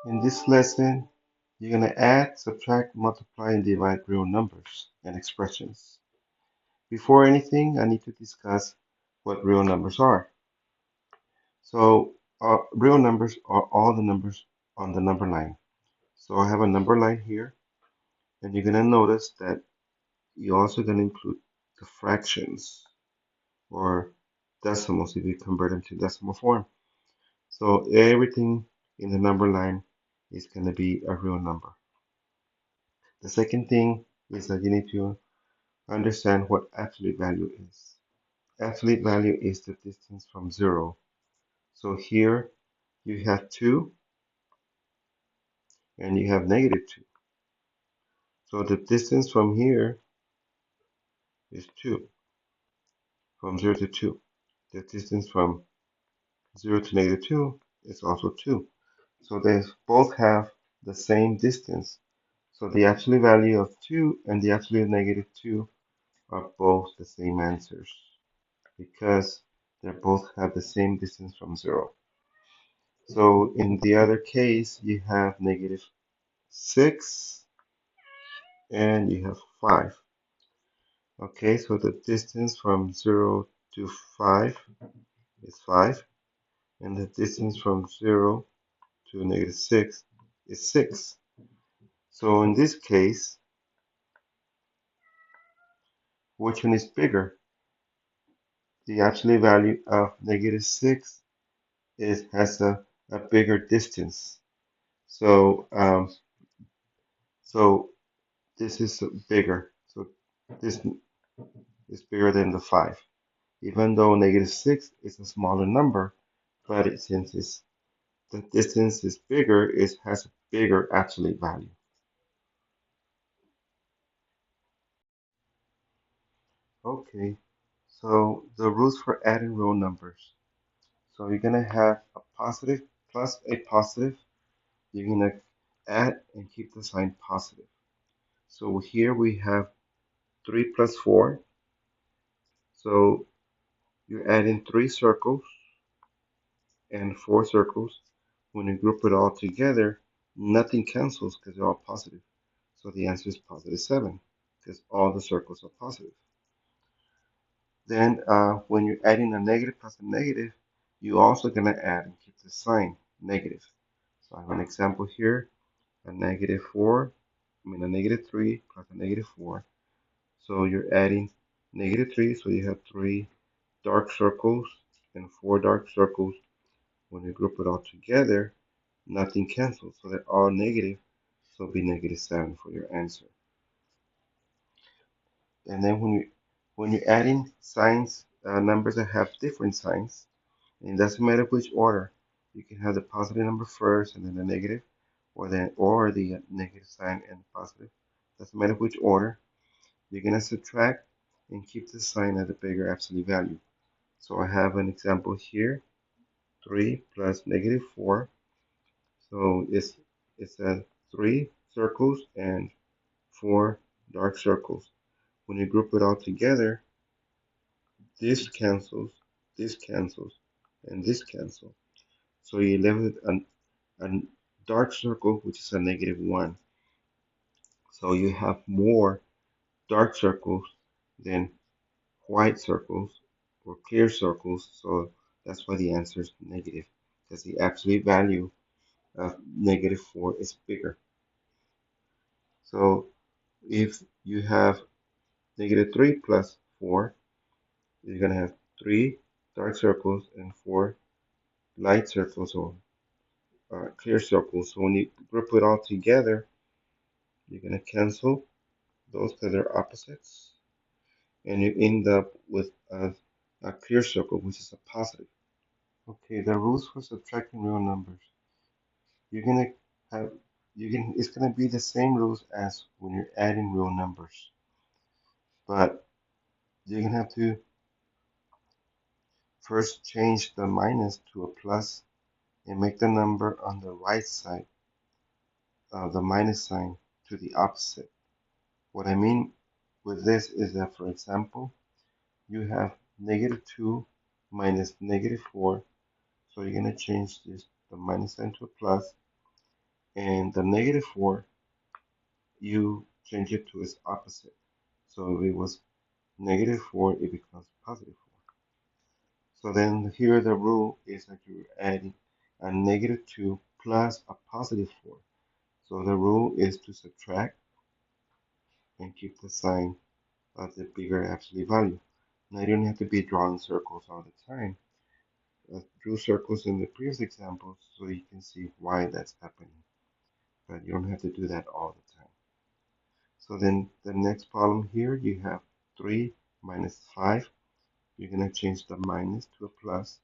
In this lesson, you're going to add, subtract, multiply, and divide real numbers and expressions. Before anything, I need to discuss what real numbers are. So, real numbers are all the numbers on the number line. So I have a number line here, and you're going to notice that you're also going to include the fractions or decimals if you convert them to decimal form. So everything in the number line is going to be a real number. The second thing is that you need to understand what absolute value is. Absolute value is the distance from zero. So here you have 2 and you have -2. So the distance from here is 2, from 0 to 2. The distance from 0 to -2 is also 2. So they both have the same distance. So the absolute value of 2 and the absolute -2 are both the same answers because they both have the same distance from 0. So in the other case, you have -6 and you have 5. Okay, so the distance from 0 to 5 is 5, and the distance from 0 to -6 is 6. So in this case, which one is bigger? The absolute value of -6 has a bigger distance. So so this is bigger. So this is bigger than the 5. Even though -6 is a smaller number, but since the distance is bigger, it has a bigger absolute value. Okay, so the rules for adding real numbers. So you're gonna have a positive plus a positive. You're gonna add and keep the sign positive. So here we have 3 plus 4. So you're adding 3 circles and 4 circles. When you group it all together, nothing cancels because they're all positive. So the answer is +7 because all the circles are positive. Then when you're adding a negative plus a negative, you're also going to add and keep the sign negative. So I have an example here, a a -3 plus a -4. So you're adding -3, so you have 3 dark circles and 4 dark circles. When you group it all together, nothing cancels, so they're all negative, so it'll be -7 for your answer. And then when you're adding signs, numbers that have different signs, and it doesn't matter which order, you can have the positive number first and then the negative, or the negative sign and the positive. Doesn't matter which order. You're gonna subtract and keep the sign at a bigger absolute value. So I have an example here, 3 plus -4. So it's 3 circles and 4 dark circles. When you group it all together, this cancels, this cancels, and this cancels. So you left with a dark circle, which is a -1. So you have more dark circles than white circles or clear circles. So that's why the answer is negative, because the absolute value of -4 is bigger. So if you have -3 plus 4, you're going to have 3 dark circles and 4 light circles or clear circles. So when you group it all together, you're going to cancel those because they're opposites. And you end up with a clear circle, which is a positive. Okay, the rules for subtracting real numbers. You're going to have, it's going to be the same rules as when you're adding real numbers. But you're going to have to first change the minus to a plus and make the number on the right side of the minus sign to the opposite. What I mean with this is that, for example, you have -2 minus -4. So you're going to change this the minus sign to a plus. And the negative 4, you change it to its opposite. So if it was negative 4, it becomes positive 4. So then here the rule is that you're adding a negative 2 plus a positive 4. So the rule is to subtract and keep the sign of the bigger absolute value. Now you don't have to be drawing circles all the time. I drew circles in the previous examples so you can see why that's happening. But you don't have to do that all the time. So then the next problem here, you have 3 minus 5. You're going to change the minus to a plus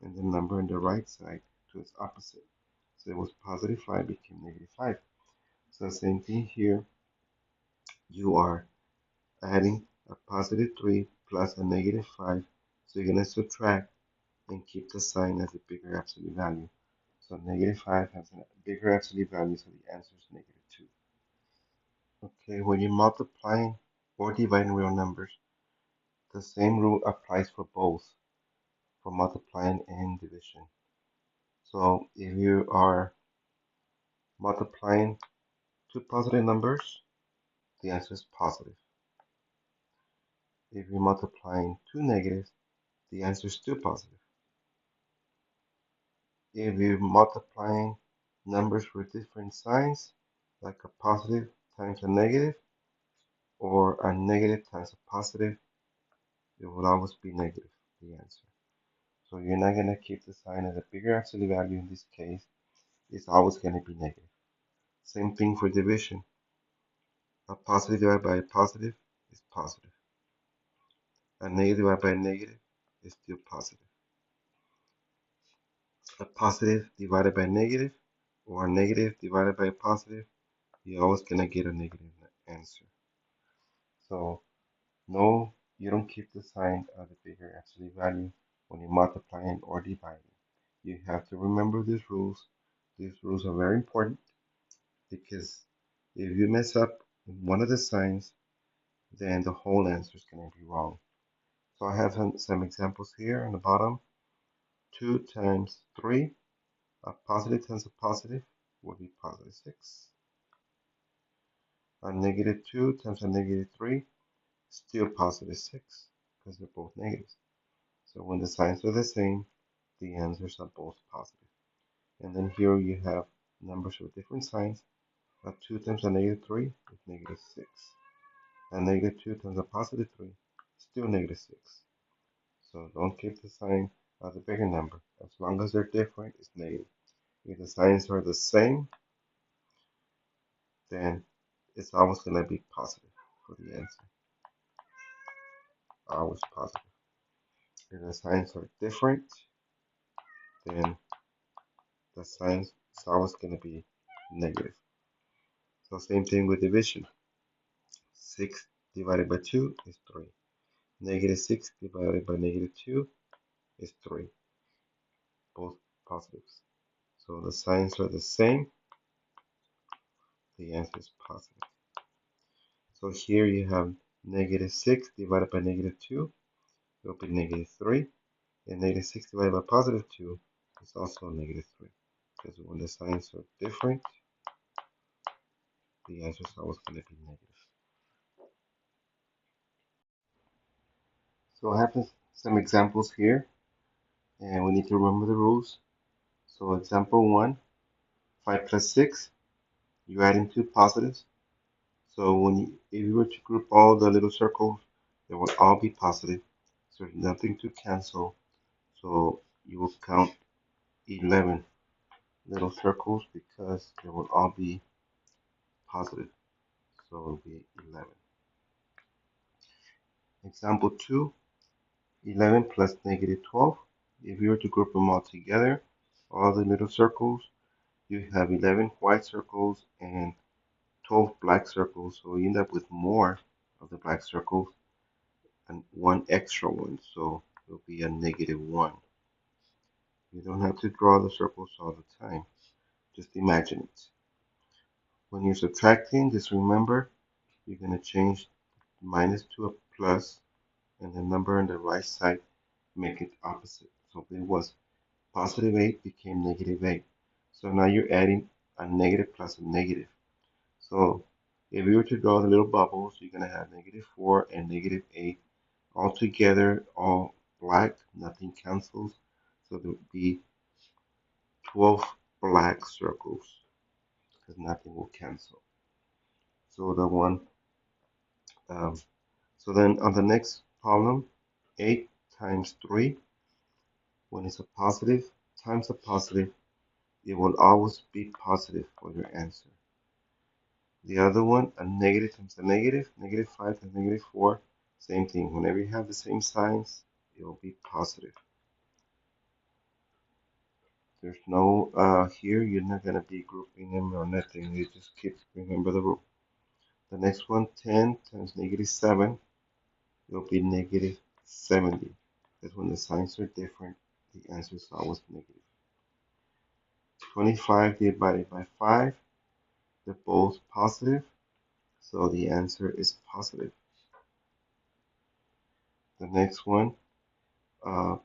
and the number on the right side to its opposite. So it was positive 5 became negative 5. So the same thing here, you are adding a positive 3 plus a negative 5. So you're going to subtract and keep the sign as a bigger absolute value. So negative 5 has a bigger absolute value, so the answer is negative 2. Okay, when you're multiplying or dividing real numbers, the same rule applies for both, for multiplying and division. So if you are multiplying two positive numbers, the answer is positive. If you're multiplying two negatives, the answer is still positive. If you're multiplying numbers with different signs, like a positive times a negative, or a negative times a positive, it will always be negative, the answer. So you're not going to keep the sign as a bigger absolute value in this case. It's always going to be negative. Same thing for division. A positive divided by a positive is positive. A negative divided by a negative is still positive. A positive divided by a negative or a negative divided by a positive, you're always going to get a negative answer. So no, you don't keep the sign of the bigger absolute value when you're multiplying or dividing. You have to remember these rules. These rules are very important because if you mess up one of the signs, then the whole answer is going to be wrong. So I have some examples here on the bottom. 2 times 3, a positive times a positive would be positive 6. A negative 2 times a negative 3, still positive 6, because they're both negatives. So when the signs are the same, the answers are both positive. And then here you have numbers with different signs. A 2 times a negative 3 is negative 6. A negative 2 times a positive 3, still negative 6. So don't keep the sign of the bigger number. As long as they're different, it's negative. If the signs are the same, then it's always going to be positive for the answer. Always positive. If the signs are different, then the signs is always going to be negative. So same thing with division. 6 divided by 2 is 3. Negative 6 divided by negative 2 is 3. Both positives. So the signs are the same. The answer is positive. So here you have negative 6 divided by negative 2. It will be negative 3. And negative 6 divided by positive 2 is also negative 3. Because when the signs are different, the answer is always going to be negative. So I have some examples here, and we need to remember the rules. So example 1, 5 plus 6, you're adding two positives. So if you were to group all the little circles, they will all be positive. So there's nothing to cancel. So you will count 11 little circles because they will all be positive. So it will be 11. Example 2, 11 plus negative 12. If you were to group them all together, all the little circles, you have 11 white circles and 12 black circles. So you end up with more of the black circles and one extra one. So it'll be a negative 1. You don't have to draw the circles all the time. Just imagine it. When you're subtracting, just remember you're going to change minus to a plus and the number on the right side make it opposite. So if it was positive 8 became negative 8. So now you're adding a negative plus a negative. So if you were to draw the little bubbles, you're going to have -4 and -8 all together, all black, nothing cancels. So there would be 12 black circles because nothing will cancel. So the one, um, so then on the next problem, 8 times 3, when it's a positive times a positive, it will always be positive for your answer. The other one, a negative times a negative, -5 times -4, same thing. Whenever you have the same signs, it will be positive. There's no, here you're not going to be grouping them or nothing. You just keep, remember the rule. The next one, 10 times -7, it will be -70. Because when the signs are different, the answer is always negative. 25 divided by 5, they're both positive, so the answer is positive. The next one, uh,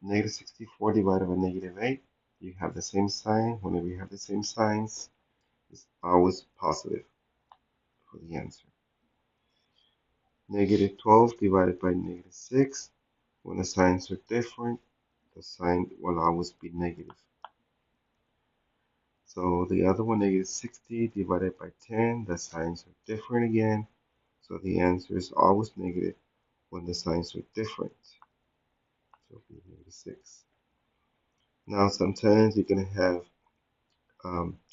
-64 divided by -8, you have the same sign. Whenever you have the same signs, it's always positive for the answer. -12 divided by -6, when the signs are different, the sign will always be negative. So the other one, -60 divided by 10, the signs are different again. So the answer is always negative when the signs are different. So it'll be -6. Now sometimes you're going to have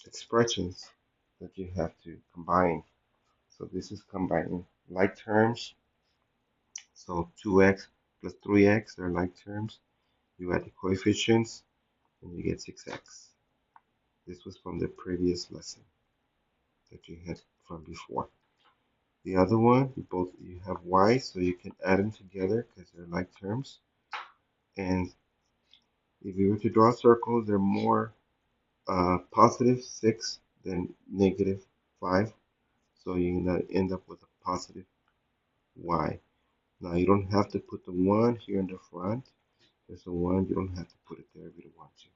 expressions that you have to combine. So this is combining like terms. So 2x plus 3x are like terms. You add the coefficients and you get 6x. This was from the previous lesson that you had from before. The other one, you have y, so you can add them together because they're like terms. And if you were to draw circles, they're more +6 than -5. So you're going to end up with a positive y. Now you don't have to put the 1 here in the front. There's a 1, you don't have to put it there if you don't want to.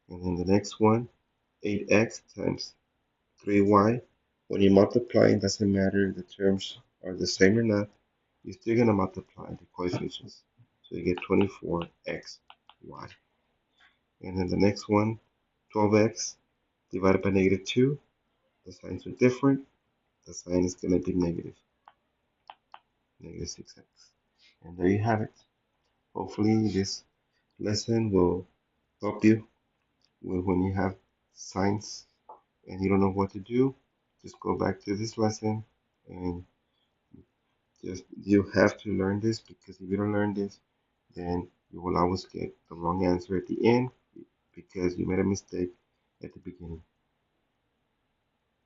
And then the next one, 8x times 3y. When you multiply, it doesn't matter if the terms are the same or not. You're still going to multiply the coefficients. So you get 24xy. And then the next one, 12x divided by -2. The signs are different. The sign is going to be -6x. And there you have it. Hopefully this lesson will help you with when you have signs and you don't know what to do. Just go back to this lesson and just you have to learn this, because if you don't learn this, then you will always get the wrong answer at the end because you made a mistake at the beginning.